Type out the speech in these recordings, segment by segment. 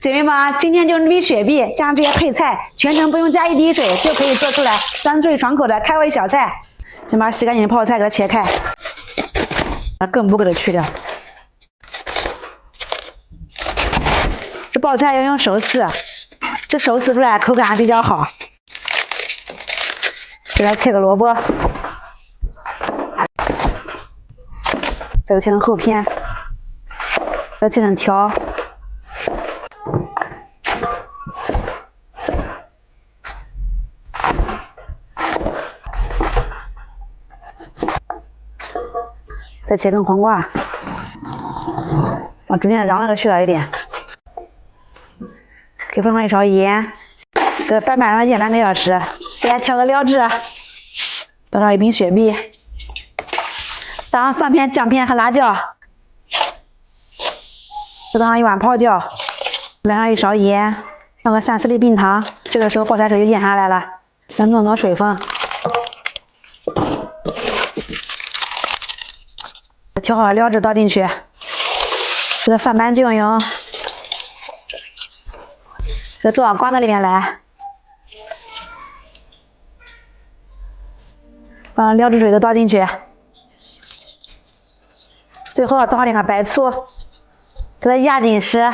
姐妹们，今天就用雪碧加上这些配菜，全程不用加一滴水就可以做出来酸脆爽口的开胃小菜。先把洗干净的泡菜给它切开，把根部给它去掉。这泡菜要用手撕，这手撕出来口感还比较好。给它切个萝卜，再切成厚片，再切成条。再切成黄瓜，把中间的瓤给去掉一点，给放上一勺盐，给它拌上腌2个小时，给它调个料汁，倒上一瓶雪碧，倒上蒜片、姜片和辣椒，再倒上1碗泡椒，来上一勺盐，放个3、4粒冰糖。这个时候泡菜水就腌下来了，再弄水分。调好料汁倒进去，给它翻拌均匀，给它倒到瓜子里面来，把料汁水都倒进去，最后倒上点白醋，给它压紧实，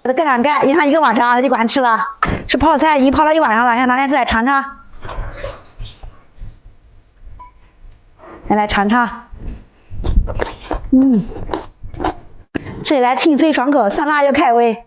给它盖上盖，腌上1个晚上，它就管吃了。这泡菜已经泡了1晚上了，先拿点出来尝尝，来尝尝。吃起来清脆爽口，酸辣又开胃。